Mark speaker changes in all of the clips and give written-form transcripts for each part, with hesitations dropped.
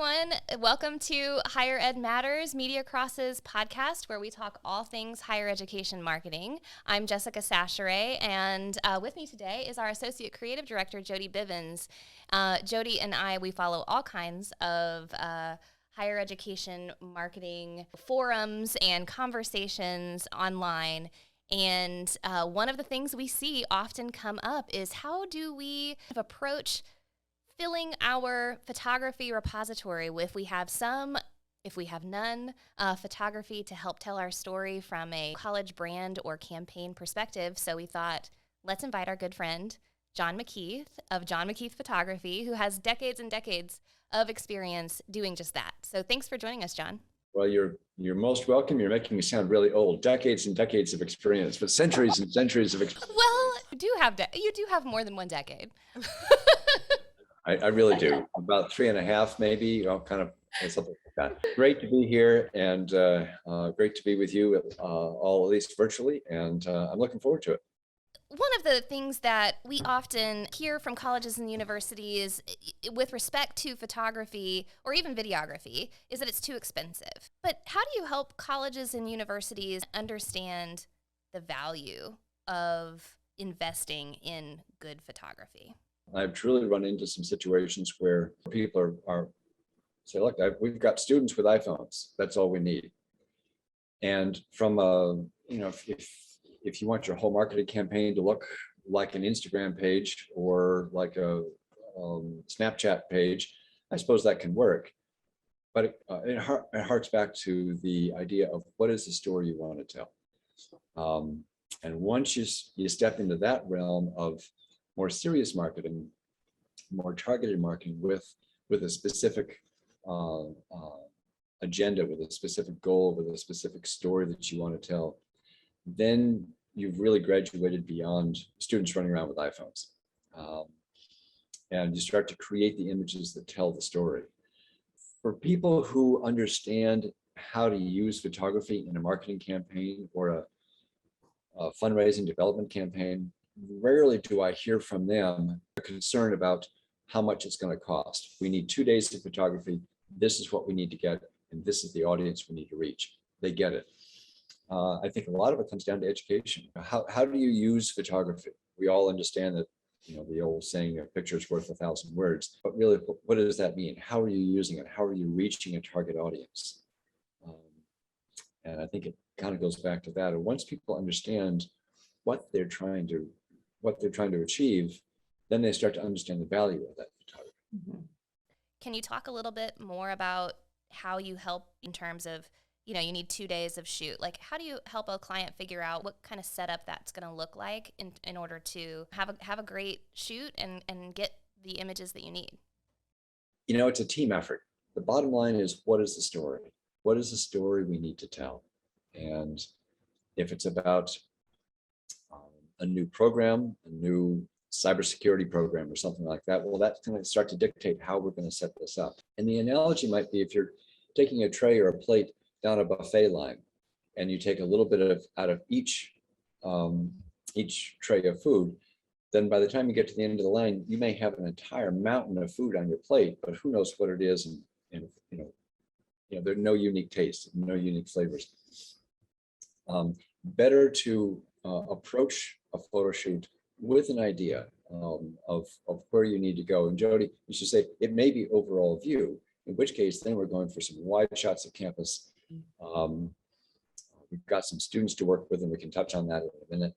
Speaker 1: everyone. Welcome to Higher Ed Matters, MediaCross's podcast, where we talk all things higher education marketing. I'm Jessica Sachere, and with me today is our Associate Creative Director, Jody Bivens. Jody and I, we follow all kinds of higher education marketing forums and conversations online. And one of the things we see often come up is how do we approach filling our photography repository with, if we have some, if we have none, photography to help tell our story from a college brand or campaign perspective. So we thought, let's invite our good friend, John McKeith of John McKeith Photography, who has decades and decades of experience doing just that. So thanks for joining us, John.
Speaker 2: Well, you're most welcome. You're making me sound really old. Decades and decades of experience, but centuries and centuries of experience.
Speaker 1: Well, you do have more than one decade.
Speaker 2: I really do. About 3.5, maybe, kind of something like that. Great to be here, and great to be with you all, at least virtually, and I'm looking forward to it.
Speaker 1: One of the things that we often hear from colleges and universities with respect to photography or even videography is that it's too expensive. But how do you help colleges and universities understand the value of investing in good photography?
Speaker 2: I've truly run into some situations where people are say, look, we've got students with iPhones. That's all we need. And from if you want your whole marketing campaign to look like an Instagram page or like a Snapchat page, I suppose that can work. But it harks back to the idea of what is the story you want to tell. And once you step into that realm of more serious marketing, more targeted marketing with a specific agenda, with a specific goal, with a specific story that you want to tell, then you've really graduated beyond students running around with iPhones. And you start to create the images that tell the story. For people who understand how to use photography in a marketing campaign or a fundraising development campaign, rarely do I hear from them a concern about how much it's going to cost. We need 2 days of photography. This is what we need to get, and this is the audience we need to reach. They get it. I think a lot of it comes down to education. How do you use photography? We all understand that, the old saying, a picture is worth 1,000 words, but really, what does that mean? How are you using it? How are you reaching a target audience? And I think it kind of goes back to that. And once people understand what they're trying to achieve, then they start to understand the value of that photography.
Speaker 1: Mm-hmm. Can you talk a little bit more about how you help in terms of, you need 2 days of shoot? Like, how do you help a client figure out what kind of setup that's going to look like in order to have a great shoot and get the images that you need?
Speaker 2: It's a team effort. The bottom line is, what is the story? What is the story we need to tell? And if it's about a new program, a new cybersecurity program or something like that, well, that's going to start to dictate how we're going to set this up. And the analogy might be, if you're taking a tray or a plate down a buffet line, and you take a little bit out of each tray of food, then by the time you get to the end of the line, you may have an entire mountain of food on your plate, but who knows what it is, and there are no unique tastes, no unique flavors. Better to approach a photo shoot with an idea of where you need to go. And Jody used to say, it may be overall view, in which case then we're going for some wide shots of campus. We've got some students to work with, and we can touch on that in a minute.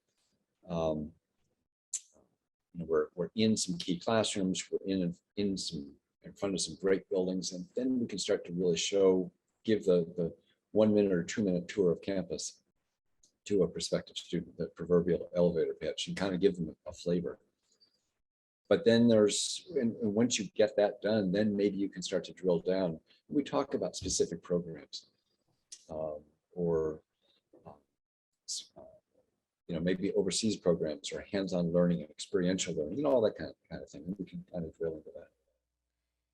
Speaker 2: We're in some key classrooms, we're in front of some great buildings, and then we can start to really give the 1 minute or 2 minute tour of campus to a prospective student, the proverbial elevator pitch, and kind of give them a flavor. But then and once you get that done, then maybe you can start to drill down. We talk about specific programs, or maybe overseas programs or hands-on learning and experiential learning, all that kind of thing. And we can kind of drill into that.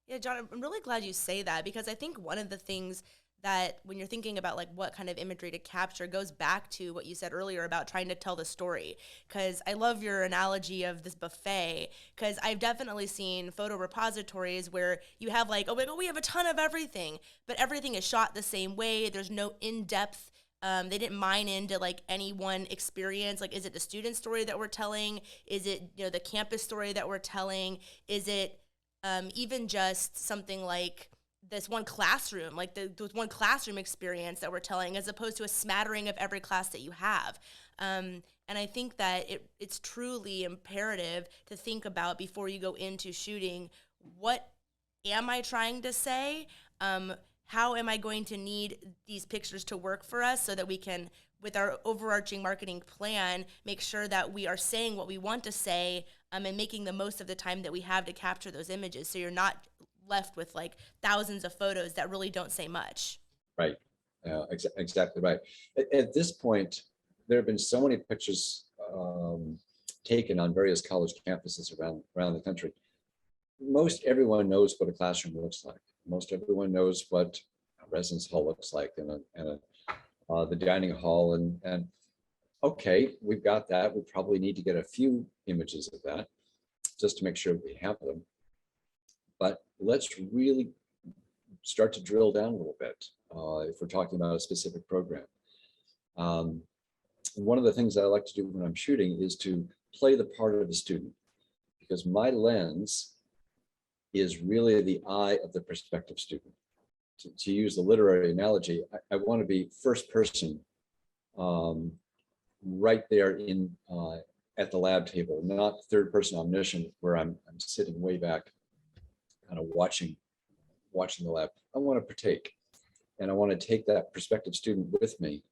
Speaker 3: Yeah, John, I'm really glad you say that, because I think one of the things that when you're thinking about like what kind of imagery to capture goes back to what you said earlier about trying to tell the story. Because I love your analogy of this buffet, because I've definitely seen photo repositories where you have like, oh, we have a ton of everything, but everything is shot the same way. There's no in-depth, they didn't mine into like any one experience. Like, is it the student story that we're telling? Is it, the campus story that we're telling? Is it even just something like this one classroom, like this one classroom experience that we're telling, as opposed to a smattering of every class that you have. And I think that it's truly imperative to think about before you go into shooting, what am I trying to say? How am I going to need these pictures to work for us so that we can, with our overarching marketing plan, make sure that we are saying what we want to say, and making the most of the time that we have to capture those images, so you're not left with like thousands of photos that really don't say much.
Speaker 2: Right. Exactly right. At this point, there have been so many pictures taken on various college campuses around the country. Most everyone knows what a classroom looks like. Most everyone knows what a residence hall looks like, and the dining hall, and okay, we've got that. We probably need to get a few images of that just to make sure we have them. But let's really start to drill down a little bit if we're talking about a specific program. One of the things that I like to do when I'm shooting is to play the part of the student, because my lens is really the eye of the prospective student. To use the literary analogy, I want to be first person right there in at the lab table, not third person omniscient where I'm sitting way back kind of watching the lab. I want to partake, and I want to take that prospective student with me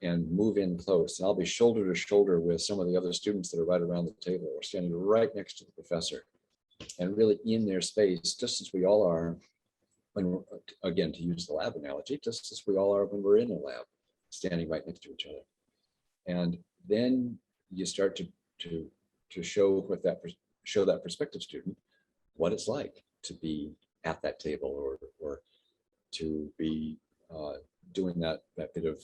Speaker 2: and move in close. And I'll be shoulder to shoulder with some of the other students that are right around the table, or standing right next to the professor, and really in their space, just as we all are when, again, to use the lab analogy, just as we all are when we're in a lab, standing right next to each other. And then you start to show that prospective student what it's like to be at that table, or to be doing that bit of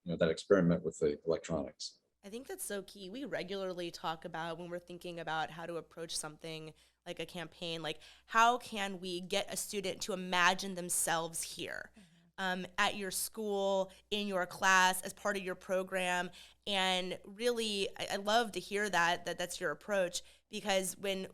Speaker 2: that experiment with the electronics.
Speaker 3: I think that's so key. We regularly talk about, when we're thinking about how to approach something like a campaign, like how can we get a student to imagine themselves here, at your school, in your class, as part of your program. And really, I love to hear that's your approach, because when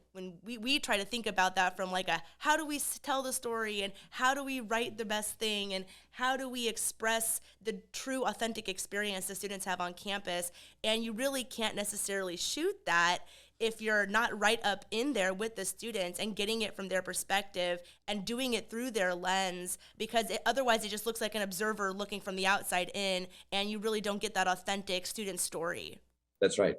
Speaker 3: we try to think about that from like how do we tell the story, and how do we write the best thing, and how do we express the true authentic experience the students have on campus, and you really can't necessarily shoot that if you're not right up in there with the students and getting it from their perspective and doing it through their lens, because otherwise it just looks like an observer looking from the outside in, and you really don't get that authentic student story.
Speaker 2: That's right.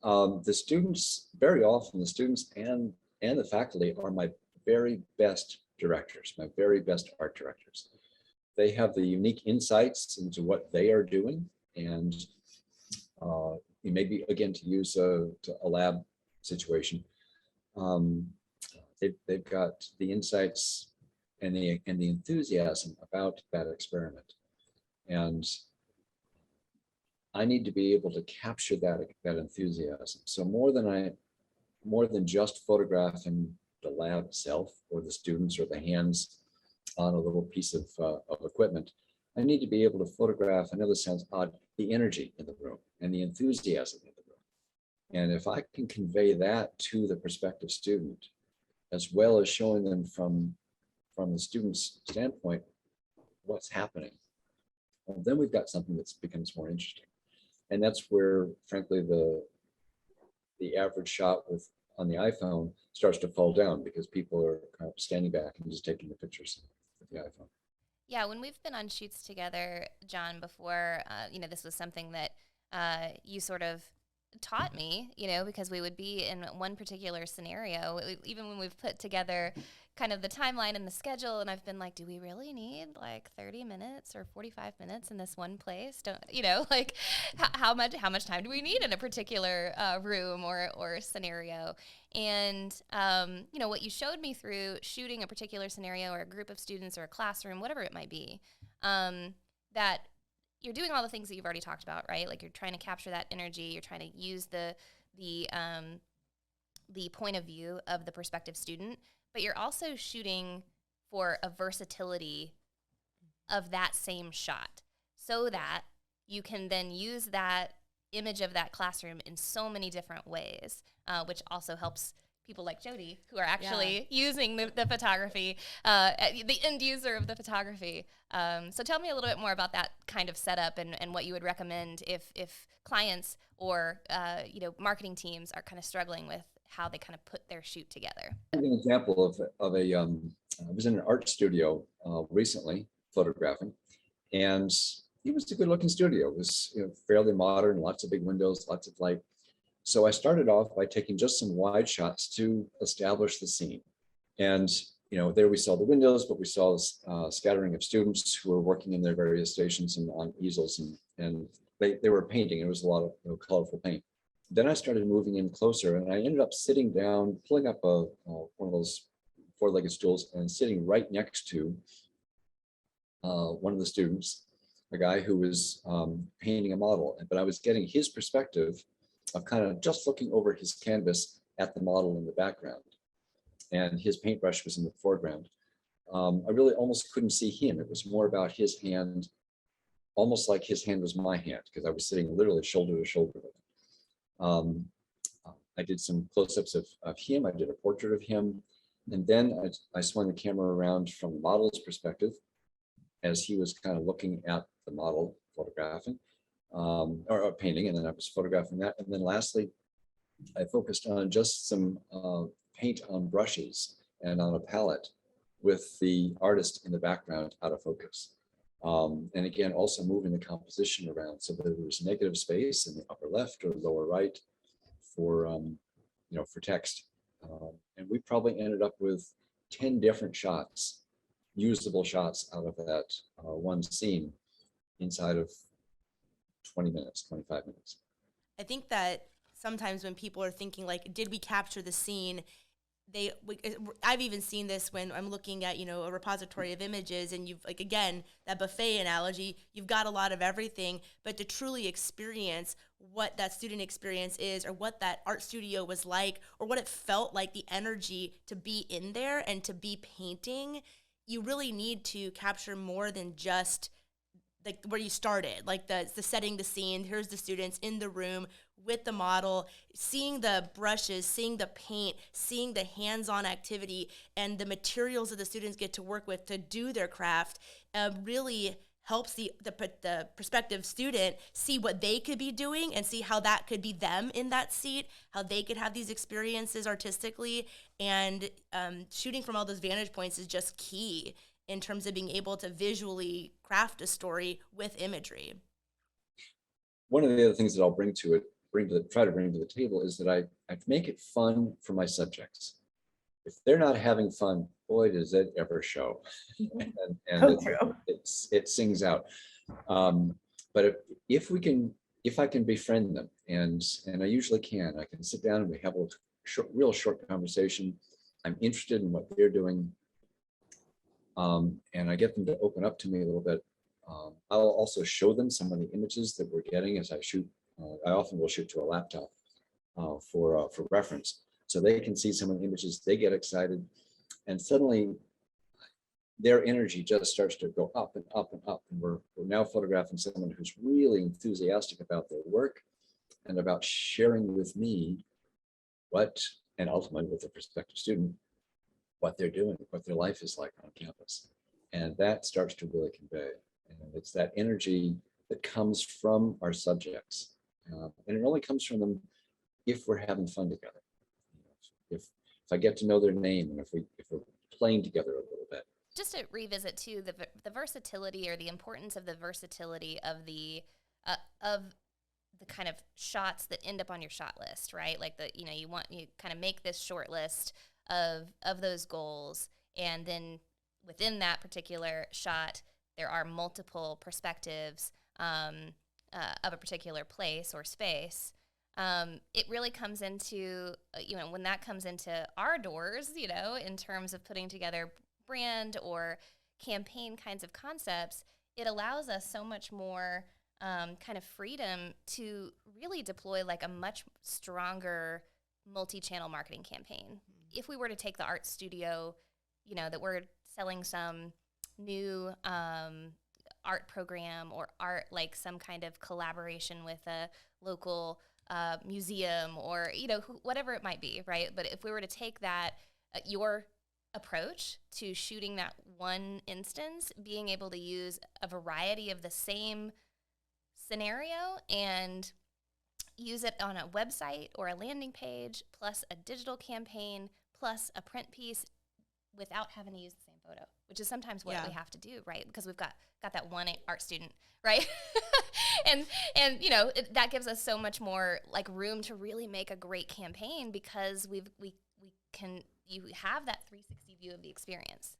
Speaker 2: The students, very often the students and the faculty are my very best directors, my very best art directors. They have the unique insights into what they are doing, and maybe, again, to use a lab situation, they've got the insights and the enthusiasm about that experiment, and I need to be able to capture that enthusiasm. So more than just photographing the lab itself, or the students, or the hands on a little piece of equipment, I need to be able to photograph, in other sense, the energy in the room and the enthusiasm in the room. And if I can convey that to the prospective student, as well as showing them from the student's standpoint what's happening, well, then we've got something that becomes more interesting. And that's where, frankly, the average shot on the iPhone starts to fall down, because people are kind of standing back and just taking the pictures with the iPhone.
Speaker 1: Yeah, when we've been on shoots together, John, before, this was something that you sort of taught me, because we would be in one particular scenario, even when we've put together kind of the timeline and the schedule, and I've been like, do we really need like 30 minutes or 45 minutes in this one place? Don't like how much time do we need in a particular room or scenario? And what you showed me through shooting a particular scenario or a group of students or a classroom, whatever it might be, that you're doing all the things that you've already talked about, right? Like you're trying to capture that energy, you're trying to use the point of view of the prospective student, but you're also shooting for a versatility of that same shot so that you can then use that image of that classroom in so many different ways, which also helps people like Jody who are actually using the photography, the end user of the photography. So tell me a little bit more about that kind of setup and what you would recommend if clients or marketing teams are kind of struggling with how they kind of put their shoot together.
Speaker 2: An example of a I was in an art studio recently photographing, and it was a good looking studio. It was fairly modern, lots of big windows, lots of light. So I started off by taking just some wide shots to establish the scene. And there we saw the windows, but we saw a scattering of students who were working in their various stations and on easels, and they were painting. It was a lot of colorful paint. Then I started moving in closer, and I ended up sitting down, pulling up one of those four-legged stools and sitting right next to one of the students, a guy who was painting a model. But I was getting his perspective of kind of just looking over his canvas at the model in the background, and his paintbrush was in the foreground. I really almost couldn't see him. It was more about his hand, almost like his hand was my hand, because I was sitting literally shoulder to shoulder with him. I did some close-ups of him. I did a portrait of him. And then I swung the camera around from the model's perspective as he was kind of looking at the model photographing or painting. And then I was photographing that. And then lastly, I focused on just some paint on brushes and on a palette with the artist in the background out of focus. And again, also moving the composition around so that there was negative space in the upper left or lower right for text. And we probably ended up with 10 different shots, usable shots out of that one scene inside of 20 minutes, 25 minutes.
Speaker 3: I think that sometimes when people are thinking like, did we capture the scene? I've even seen this when I'm looking at, a repository of images, and you've like, again, that buffet analogy, you've got a lot of everything, but to truly experience what that student experience is, or what that art studio was like, or what it felt like, the energy to be in there and to be painting, you really need to capture more than just like where you started, like the setting the scene. Here's the students in the room with the model, seeing the brushes, seeing the paint, seeing the hands-on activity and the materials that the students get to work with to do their craft really helps the prospective student see what they could be doing and see how that could be them in that seat, how they could have these experiences artistically. And shooting from all those vantage points is just key in terms of being able to visually craft a story with imagery.
Speaker 2: One of the other things that I'll try to bring to the table is that I make it fun for my subjects. If they're not having fun, boy, does it ever show. and it sings out. But if I can befriend them, and I usually can, I can sit down and we have a real short conversation. I'm interested in what they're doing. And I get them to open up to me a little bit. I'll also show them some of the images that we're getting as I shoot. I often will shoot to a laptop for reference, so they can see some of the images. They get excited, and suddenly their energy just starts to go up and up and up. And we're now photographing someone who's really enthusiastic about their work and about sharing with me and ultimately with the prospective student, what they're doing, what their life is like on campus. And that starts to really convey. And it's that energy that comes from our subjects. And it only comes from them if we're having fun together. If I get to know their name, and if we're playing together a little bit.
Speaker 1: Just to revisit too, the versatility, or the importance of the versatility of the kind of shots that end up on your shot list, right? Like you kind of make this short list of those goals, And then within that particular shot, there are multiple perspectives of a particular place or space. It really comes into, when that comes into our doors, in terms of putting together brand or campaign kinds of concepts, it allows us so much more kind of freedom to really deploy like a much stronger multi-channel marketing campaign. If we were to take the art studio, that we're selling some new art program or art, like some kind of collaboration with a local museum or, whatever it might be, right? But if we were to take that, your approach to shooting that one instance, being able to use a variety of the same scenario and use it on a website or a landing page, plus a digital campaign, plus a print piece without having to use the same photo, which is sometimes what we have to do, right? Because we've got that one art student, right? and that gives us so much more like room to really make a great campaign because you have that 360 view of the experience.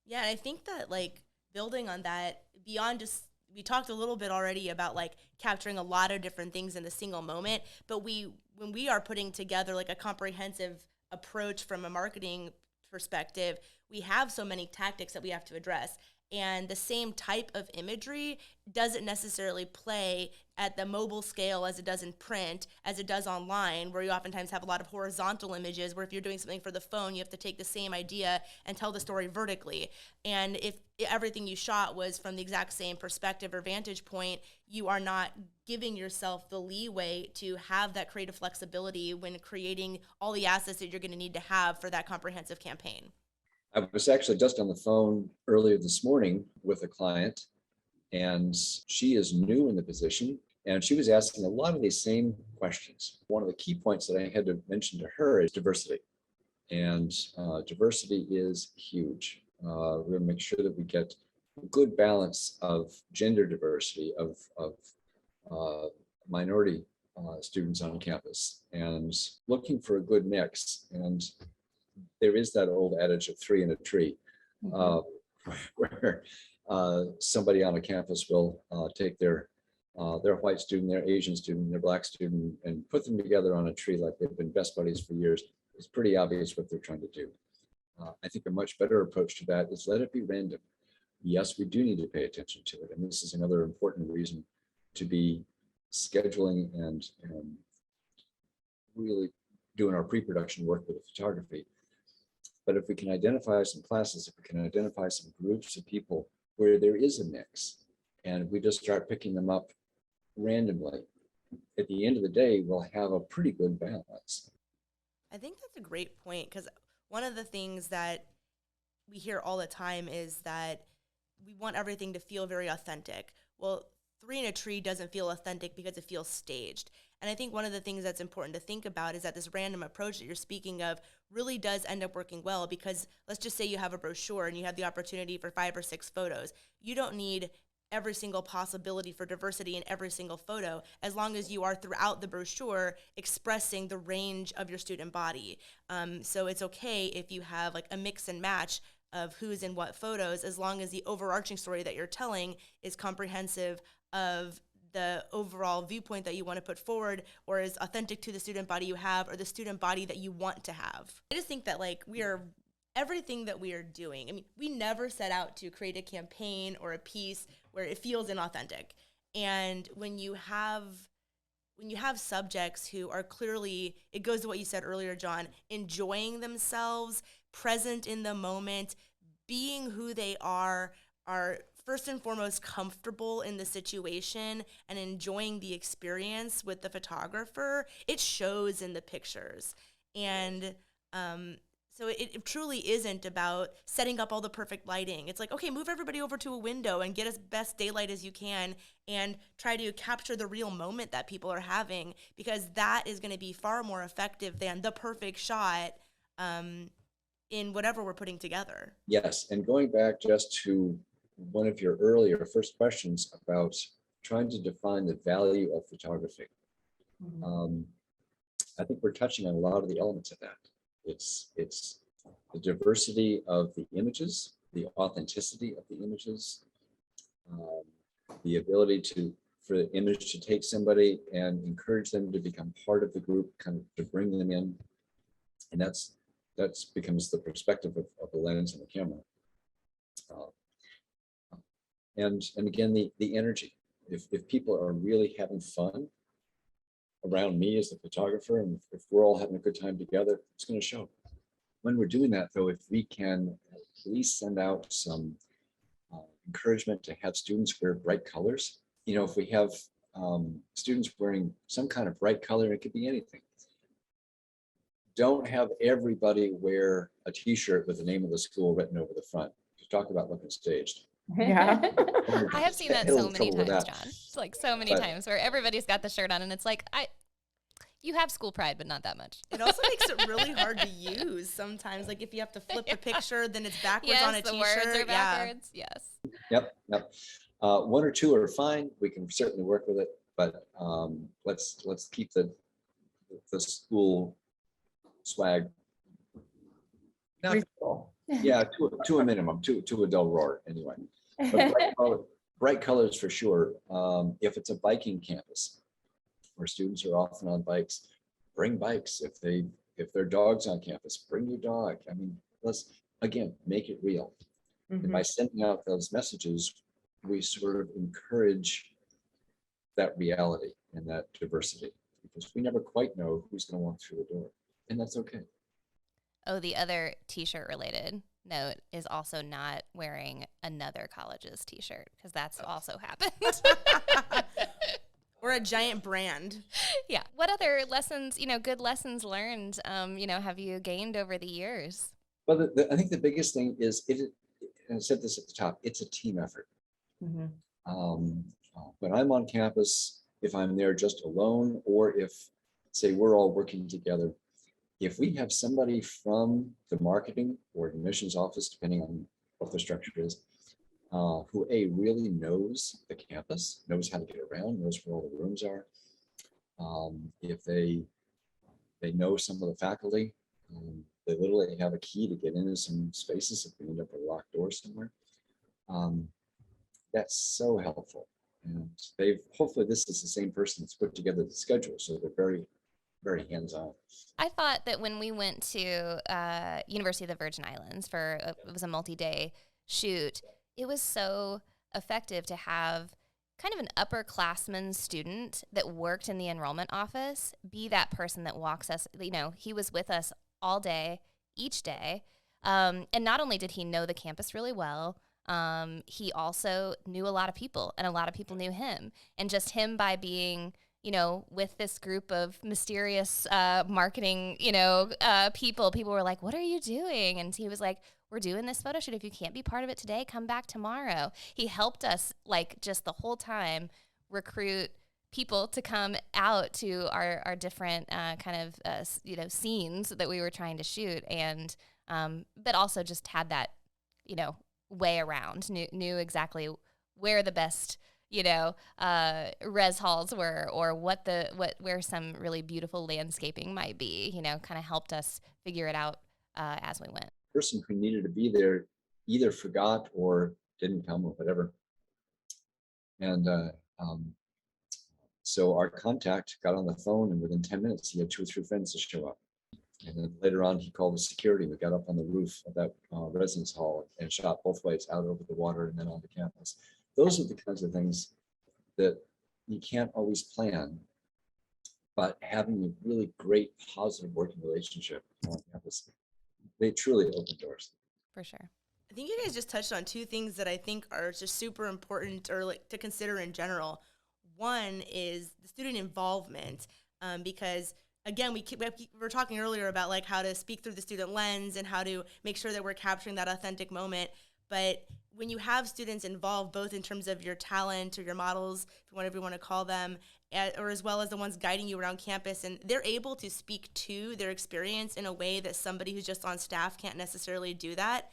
Speaker 3: Yeah, and I think that like building on that beyond just, we talked a little bit already about like capturing a lot of different things in a single moment, but when we are putting together like a comprehensive approach from a marketing perspective, we have so many tactics that we have to address. And the same type of imagery doesn't necessarily play at the mobile scale as it does in print, as it does online, where you oftentimes have a lot of horizontal images, where if you're doing something for the phone, you have to take the same idea and tell the story vertically. And if everything you shot was from the exact same perspective or vantage point, you are not giving yourself the leeway to have that creative flexibility when creating all the assets that you're going to need to have for that comprehensive campaign.
Speaker 2: I was actually just on the phone earlier this morning with a client, and she is new in the position, and she was asking a lot of these same questions. One of the key points that I had to mention to her is diversity, and diversity is huge. We're going to make sure that we get a good balance of gender diversity, of minority students on campus, and looking for a good mix. And there is that old adage of three in a tree, where somebody on a campus will take their white student, their Asian student, their black student, and put them together on a tree like they've been best buddies for years. It's pretty obvious what they're trying to do. I think a much better approach to that is let it be random. Yes, we do need to pay attention to it. And this is another important reason to be scheduling and really doing our pre-production work with the photography. But if we can identify some classes, if we can identify some groups of people where there is a mix, and we just start picking them up randomly, at the end of the day, we'll have a pretty good balance.
Speaker 3: I think that's a great point, because one of the things that we hear all the time is that we want everything to feel very authentic. Well, three in a tree doesn't feel authentic because it feels staged. And I think one of the things that's important to think about is that this random approach that you're speaking of really does end up working well, because let's just say you have a brochure and you have the opportunity for 5 or 6 photos. You don't need every single possibility for diversity in every single photo, as long as you are throughout the brochure expressing the range of your student body. So it's okay if you have like a mix and match of who's in what photos, as long as the overarching story that you're telling is comprehensive of the overall viewpoint that you want to put forward, or is authentic to the student body you have or the student body that you want to have. I just think that like everything that we are doing, I mean, we never set out to create a campaign or a piece where it feels inauthentic. And when you have subjects who are clearly, it goes to what you said earlier, John, enjoying themselves, present in the moment, being who they are first and foremost comfortable in the situation and enjoying the experience with the photographer, it shows in the pictures. And so it truly isn't about setting up all the perfect lighting. It's like, okay, move everybody over to a window and get as best daylight as you can and try to capture the real moment that people are having, because that is going to be far more effective than the perfect shot in whatever we're putting together.
Speaker 2: Yes, and going back just to one of your earlier first questions about trying to define the value of photography. I think we're touching on a lot of the elements of that. It's the diversity of the images, the authenticity of the images, the ability for the image to take somebody and encourage them to become part of the group, kind of to bring them in. And that's becomes the perspective of the lens and the camera. And again, the energy. If people are really having fun around me as the photographer, and if we're all having a good time together, it's going to show. When we're doing that, though, if we can at least send out some encouragement to have students wear bright colors. You know, if we have students wearing some kind of bright color, it could be anything. Don't have everybody wear a t-shirt with the name of the school written over the front. Just talk about looking staged.
Speaker 4: Yeah.
Speaker 1: I have seen that
Speaker 2: Get a
Speaker 1: so
Speaker 2: little
Speaker 1: many
Speaker 2: trouble with
Speaker 1: times,
Speaker 2: that.
Speaker 1: John. It's like so many
Speaker 2: But-
Speaker 1: times where everybody's got the shirt on and it's like, you have school pride, but not that much.
Speaker 3: It also makes it really hard to use sometimes. Like if you have to flip the picture, then it's backwards
Speaker 1: Yes,
Speaker 3: on a
Speaker 1: the
Speaker 3: t-shirt.
Speaker 1: words are
Speaker 3: Yeah.
Speaker 1: backwards. Yes.
Speaker 2: Yep. One or two are fine. We can certainly work with it, but let's keep the school swag. Not,
Speaker 4: Reasonable.
Speaker 2: yeah, to a minimum, to a dull roar anyway. But bright colors for sure. If it's a biking campus where students are often on bikes, bring bikes. If their dog's on campus, bring your dog. I mean, let's again make it real. And by sending out those messages, we sort of encourage that reality and that diversity, because we never quite know who's going to walk through the door, and that's okay.
Speaker 1: Oh, the other t-shirt related note is also not wearing another college's t-shirt, because that's also happened.
Speaker 3: Or a giant brand.
Speaker 1: Yeah. What other lessons, good lessons learned, have you gained over the years?
Speaker 2: Well, I think the biggest thing is and I said this at the top, it's a team effort. When I'm on campus, if I'm there just alone, or if, say, we're all working together, if we have somebody from the marketing or admissions office, depending on what the structure is, who really knows the campus, knows how to get around, knows where all the rooms are. If they know some of the faculty, they literally have a key to get into some spaces if we end up at a locked door somewhere. That's so helpful. And hopefully this is the same person that's put together the schedule, so they're very, very hands-on.
Speaker 1: I thought that when we went to University of the Virgin Islands it was a multi-day shoot, it was so effective to have kind of an upperclassman student that worked in the enrollment office be that person that walks us. He was with us all day, each day. And not only did he know the campus really well, he also knew a lot of people, and a lot of people knew him. And just him by being, with this group of mysterious marketing, people were like, what are you doing? And he was like, we're doing this photo shoot. If you can't be part of it today, come back tomorrow. He helped us just the whole time recruit people to come out to our different scenes that we were trying to shoot, and but also just had that way around, knew exactly where the best res halls were, or where some really beautiful landscaping might be. Kind of helped us figure it out as we went.
Speaker 2: Person who needed to be there either forgot or didn't come or whatever, and so our contact got on the phone, and within 10 minutes he had 2 or 3 friends to show up. And then later on he called the security. We got up on the roof of that residence hall and shot both ways out over the water and then onto campus. Those are the kinds of things that you can't always plan, but having a really great positive working relationship on campus, they truly open doors.
Speaker 1: For sure.
Speaker 3: I think you guys just touched on 2 things that I think are just super important, or to consider in general. One is the student involvement, because again, we were talking earlier about how to speak through the student lens and how to make sure that we're capturing that authentic moment. But when you have students involved, both in terms of your talent or your models, whatever you want to call them, or as well as the ones guiding you around campus, and they're able to speak to their experience in a way that somebody who's just on staff can't necessarily do that.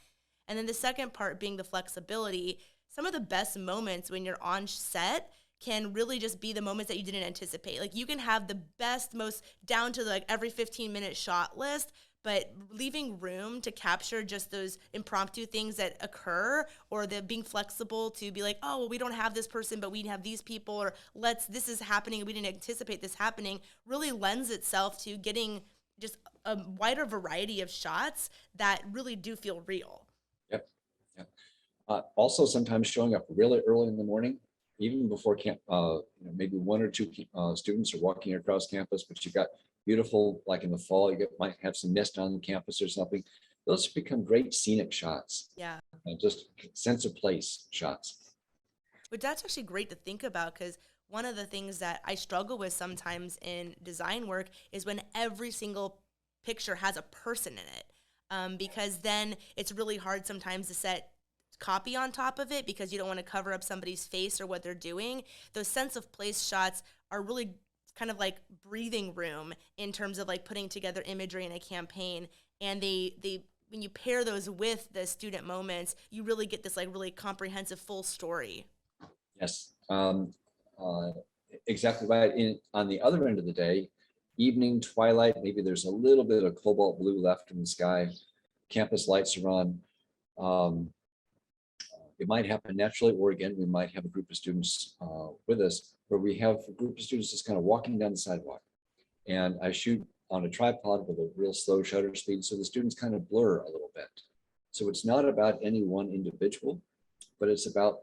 Speaker 3: And then the second part being the flexibility. Some of the best moments when you're on set can really just be the moments that you didn't anticipate. You can have the best, most down to every 15-minute shot list, but leaving room to capture just those impromptu things that occur, or the being flexible to be like, oh, well, we don't have this person, but we have these people, or this is happening, we didn't anticipate this happening, really lends itself to getting just a wider variety of shots that really do feel real.
Speaker 2: Yep. Yep. Also, sometimes showing up really early in the morning, even before camp, maybe one or two students are walking across campus, but you've got beautiful, like in the fall, might have some mist on campus or something. Those become great scenic shots.
Speaker 3: Yeah.
Speaker 2: And just sense of place shots.
Speaker 3: But that's actually great to think about, because one of the things that I struggle with sometimes in design work is when every single picture has a person in it, because then it's really hard sometimes to set copy on top of it because you don't want to cover up somebody's face or what they're doing. Those sense of place shots are really kind of like breathing room in terms of like putting together imagery in a campaign. And they when you pair those with the student moments, you really get this like really comprehensive full story.
Speaker 2: Yes, exactly right. On the other end of the day, evening, twilight, maybe there's a little bit of cobalt blue left in the sky, campus lights are on. It might happen naturally, or again, we might have a group of students with us, where we have a group of students just kind of walking down the sidewalk. And I shoot on a tripod with a real slow shutter speed, so the students kind of blur a little bit. So it's not about any one individual, but it's about,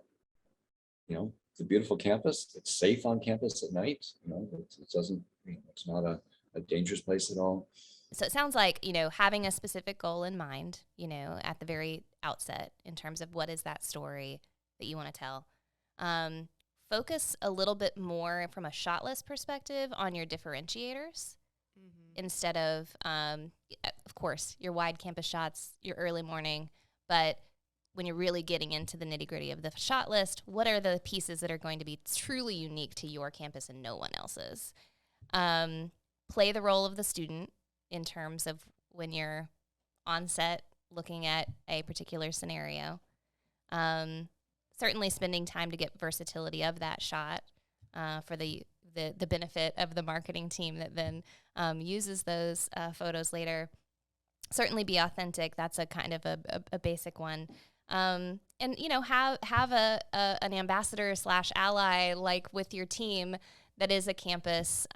Speaker 2: the beautiful campus. It's safe on campus at night. It doesn't, it's not a dangerous place at all.
Speaker 1: So it sounds like, having a specific goal in mind, at the very outset in terms of what is that story that you want to tell. Focus a little bit more from a shot list perspective on your differentiators instead of course, your wide campus shots, your early morning. But when you're really getting into the nitty gritty of the shot list, what are the pieces that are going to be truly unique to your campus and no one else's? Play the role of the student in terms of when you're on set looking at a particular scenario. Certainly spending time to get versatility of that shot for the benefit of the marketing team that then uses those photos later. Certainly be authentic. That's a kind of a basic one. And have an ambassador / ally like with your team that is a campus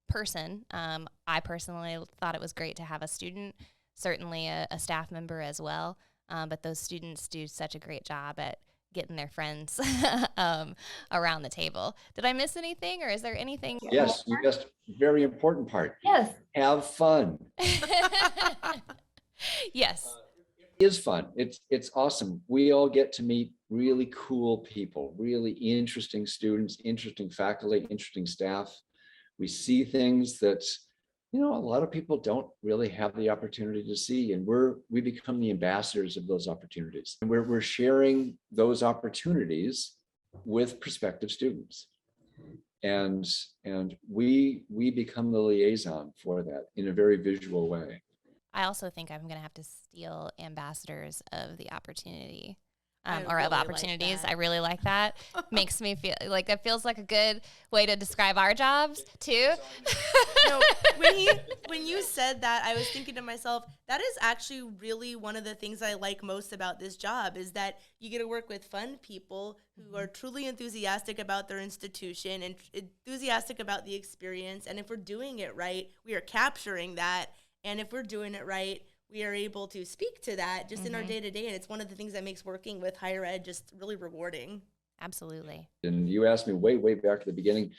Speaker 1: person. I personally thought it was great to have a student, certainly a staff member as well. But those students do such a great job at getting their friends around the table. Did I miss anything, or is there anything?
Speaker 2: Yes, you missed a very important part.
Speaker 1: Yes.
Speaker 2: Have fun.
Speaker 1: Yes.
Speaker 2: It is fun. It's awesome. We all get to meet really cool people, really interesting students, interesting faculty, interesting staff. We see things that, a lot of people don't really have the opportunity to see, and we become the ambassadors of those opportunities. And we're sharing those opportunities with prospective students. And we become the liaison for that in a very visual way.
Speaker 1: I also think I'm going to have to steal ambassadors of the opportunity.
Speaker 3: I
Speaker 1: Or of
Speaker 3: really
Speaker 1: opportunities.
Speaker 3: like
Speaker 1: I really like that. Makes me feel like that feels like a good way to describe our jobs too.
Speaker 3: No, when you said that, I was thinking to myself, that is actually really one of the things I like most about this job, is that you get to work with fun people who are truly enthusiastic about their institution and enthusiastic about the experience. And if we're doing it right, we are capturing that. And if we're doing it right, we are able to speak to that just in our day-to-day. And it's one of the things that makes working with higher ed just really rewarding.
Speaker 1: Absolutely.
Speaker 2: And you asked me way back at the beginning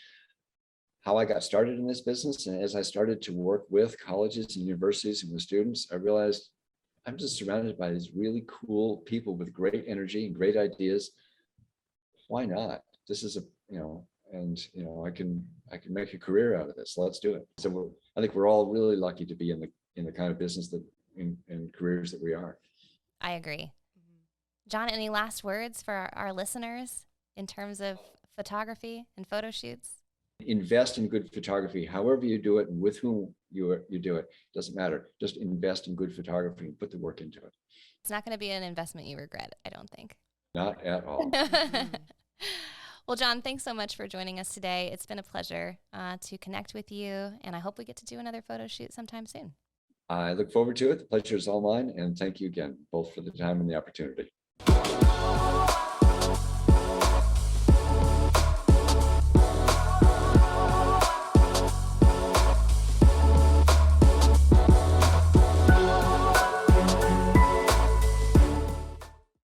Speaker 2: how I got started in this business. And as I started to work with colleges and universities and with students, I realized I'm just surrounded by these really cool people with great energy and great ideas. Why not? This is I can make a career out of this. Let's do it. So I think we're all really lucky to be in the kind of business that in careers that we are.
Speaker 1: I agree. John, any last words for our listeners in terms of photography and photo shoots?
Speaker 2: Invest in good photography, however you do it and with whom you do it. Doesn't matter. Just invest in good photography and put the work into it.
Speaker 1: It's not going to be an investment you regret, I don't think.
Speaker 2: Not at all.
Speaker 1: Well, John, thanks so much for joining us today. It's been a pleasure to connect with you, and I hope we get to do another photo shoot sometime soon.
Speaker 2: I look forward to it. The pleasure is all mine. And thank you again, both for the time and the opportunity.